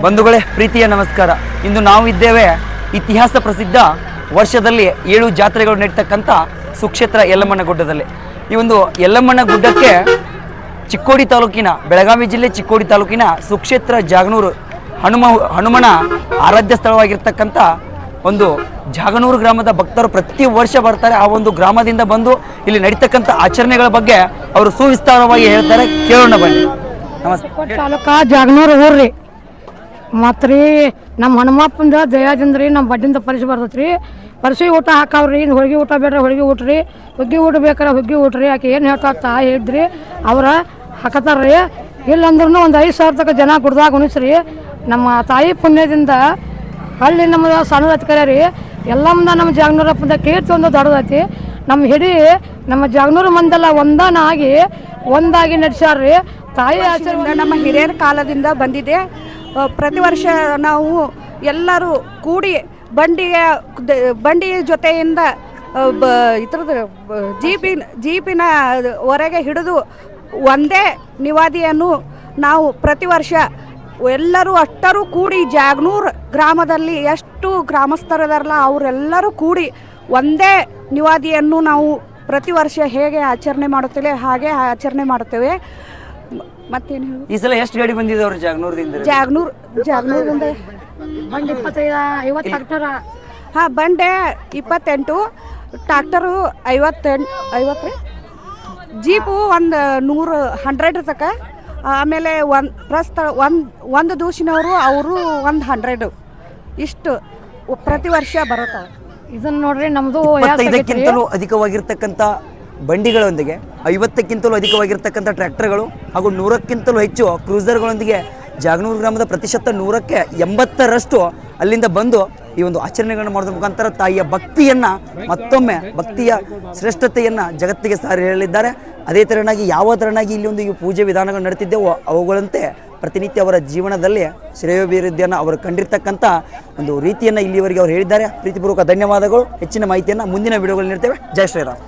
ಬಂಧುಗಳೇ, ಪ್ರೀತಿಯ ನಮಸ್ಕಾರ. ಇಂದು ನಾವು ಇದ್ದೇವೆ ಇತಿಹಾಸ ಪ್ರಸಿದ್ಧ ವರ್ಷದಲ್ಲಿ 7 ಜಾತ್ರೆಗಳು ನಡೀತಕ್ಕಂಥ ಸುಕ್ಷೇತ್ರ ಯಲ್ಲಮ್ಮನ ಗುಡ್ಡದಲ್ಲಿ. ಈ ಒಂದು ಯಲ್ಲಮ್ಮನ ಗುಡ್ಡಕ್ಕೆ ಚಿಕ್ಕೋಡಿ ತಾಲೂಕಿನ, ಬೆಳಗಾವಿ ಜಿಲ್ಲೆ ಚಿಕ್ಕೋಡಿ ತಾಲೂಕಿನ ಸುಕ್ಷೇತ್ರ ಜಾಗನೂರು ಹನುಮನ ಆರಾಧ್ಯ ಸ್ಥಳವಾಗಿರ್ತಕ್ಕಂಥ ಒಂದು ಜಾಗನೂರು ಗ್ರಾಮದ ಭಕ್ತರು ಪ್ರತಿ ವರ್ಷ ಬರ್ತಾರೆ. ಆ ಒಂದು ಗ್ರಾಮದಿಂದ ಬಂದು ಇಲ್ಲಿ ನಡೀತಕ್ಕಂಥ ಆಚರಣೆಗಳ ಬಗ್ಗೆ ಅವರು ಸುವಿಸ್ತಾರವಾಗಿ ಹೇಳ್ತಾರೆ. ಕೇಳೋಣ ಬನ್ನಿ. ನಮಸ್ತೆ. ತಾಲೂಕಾ ಜಾಗನೂರು ಊರ್ರಿ. ಮತ್ತು ರೀ ನಮ್ಮ ಹನುಮಪ್ಪಂದ ದಯಾದಿಂದ ರೀ ನಮ್ಮ ಬಡ್ಡಿಂದ ಪರಿಸಿ ಬರ್ತೈತೆ ರೀ. ಪರಿಸಿ ಊಟ ಹಾಕಾವ್ರಿ. ಹೋಳಿಗೆ ಊಟ ಬೇಡ್ರಿ ಹೋಳಿಗೆ ಊಟ ರೀ, ಹುಗ್ಗಿ ಊಟ ಬೇಕಾರೆ ಹುಗ್ಗಿ ಊಟ ರೀ. ಆಕೆ ಏನು ಹೇಳ್ತಾ ತಾಯಿ ಹೇಳಿದ್ರಿ ಅವ್ರ ಹಾಕತ್ತಾರ್ರಿ. ಇಲ್ಲಂದ್ರೂ ಒಂದು 5,000 ತನಕ ಜನ ಗುಡ್ದಾಗ ಉಣಿಸ್ರಿ. ನಮ್ಮ ತಾಯಿ ಪುಣ್ಯದಿಂದ ಅಲ್ಲಿ ನಮ್ಮದು ಸಣ್ಣದೈತಿ ಕರೆ ರೀ. ಎಲ್ಲಮ್ಮದ ನಮ್ಮ ಜಾಗನೂರಪ್ಪಂದ ಕೀರ್ತಿ ಒಂದು ದೊಡ್ಡದೈತಿ. ನಮ್ಮ ಹಿಡಿ ನಮ್ಮ ಜಾಗನೂರು ಮಂದೆಲ್ಲ ಒಂದಾಗಿ ನಡೆಸ್ಯಾರ್ರಿ. ತಾಯಿ ಆಚರಣೆ ನಮ್ಮ ಹಿರಿಯರ ಕಾಲದಿಂದ ಬಂದಿದೆ. ಪ್ರತಿ ವರ್ಷ ನಾವು ಎಲ್ಲರೂ ಕೂಡಿ ಬಂಡಿ ಜೊತೆಯಿಂದ ಇದ್ರದ್ದು ಜೀಪಿನ ಹೊರಗೆ ಹಿಡಿದು ಒಂದೇ ನಿವಾದಿಯನ್ನು ನಾವು ಪ್ರತಿ ವರ್ಷ ಎಲ್ಲರೂ ಅಷ್ಟರೂ ಕೂಡಿ ಜಾಗನೂರು ಗ್ರಾಮದಲ್ಲಿ ಎಷ್ಟು ಗ್ರಾಮಸ್ಥರದಾರಲ್ಲ ಅವರೆಲ್ಲರೂ ಕೂಡಿ ಒಂದೇ ನಿವಾದಿಯನ್ನು ನಾವು ಪ್ರತಿ ವರ್ಷ ಹೇಗೆ ಆಚರಣೆ ಮಾಡುತ್ತೇವೆ ಹಾಗೆ ಆಚರಣೆ ಮಾಡುತ್ತೇವೆ. ಮತ್ತೇನು ಹೇಳಿ, ಈ ಸಲ ಎಷ್ಟು ಗಾಡಿ ಬಂದಿದ್ದವ್ರು ಜಾಗನೂರದಿಂದ? ಜಾಗನೂರಿಂದ ಬಂಡಿ 25-50 ಟ್ರಾಕ್ಟರ್. ಹಾಂ, ಬಂಡೆ 28, ಟ್ರಾಕ್ಟರು 50, ಜೀಪು ಒಂದು 100 ತನಕ. ಆಮೇಲೆ ಒಂದು ದೂಸಿನವರು ಅವರು 100 ಇಷ್ಟು ಪ್ರತಿ ವರ್ಷ ಬರುತ್ತೆ. ಇದನ್ನ ನೋಡ್ರಿ, ನಮ್ಮದು 25ಕ್ಕಿಂತಲೂ ಅಧಿಕವಾಗಿರ್ತಕ್ಕಂಥ ಬಂಡಿಗಳೊಂದಿಗೆ 50ಕ್ಕಿಂತಲೂ ಅಧಿಕವಾಗಿರ್ತಕ್ಕಂಥ ಟ್ರ್ಯಾಕ್ಟರ್ಗಳು ಹಾಗೂ 100ಕ್ಕಿಂತಲೂ ಹೆಚ್ಚು ಕ್ರೂಸರ್ಗಳೊಂದಿಗೆ ಜಾಗನೂರು ಗ್ರಾಮದ ಪ್ರತಿಶತ 100ಕ್ಕೆ 80ರಷ್ಟು ಅಲ್ಲಿಂದ ಬಂದು ಈ ಒಂದು ಆಚರಣೆಗಳನ್ನು ಮಾಡೋದ್ರ ಮುಖಾಂತರ ತಾಯಿಯ ಭಕ್ತಿಯನ್ನು, ಮತ್ತೊಮ್ಮೆ ಭಕ್ತಿಯ ಶ್ರೇಷ್ಠತೆಯನ್ನು ಜಗತ್ತಿಗೆ ಸಾರಿ ಹೇಳಿದ್ದಾರೆ. ಅದೇ ತೆರನಾಗಿ ಯಾವ ತೆರನಾಗಿ ಇಲ್ಲಿ ಒಂದು ಪೂಜೆ ವಿಧಾನಗಳು ನಡೀತಿದ್ದೆವೋ ಅವುಗಳಂತೆ ಪ್ರತಿನಿತ್ಯ ಅವರ ಜೀವನದಲ್ಲಿ ಶ್ರೇಯೋಭಿವೃದ್ಧಿಯನ್ನು ಅವರು ಕಂಡಿರ್ತಕ್ಕಂಥ ಒಂದು ರೀತಿಯನ್ನು ಇಲ್ಲಿವರೆಗೆ ಅವರು ಹೇಳಿದ್ದಾರೆ. ಪ್ರೀತಿಪೂರ್ವಕ ಧನ್ಯವಾದಗಳು. ಹೆಚ್ಚಿನ ಮಾಹಿತಿಯನ್ನು ಮುಂದಿನ ವಿಡಿಯೋಗಳಲ್ಲಿ ನೀಡ್ತೇವೆ. ಜೈ ಶ್ರೀರಾಮ್.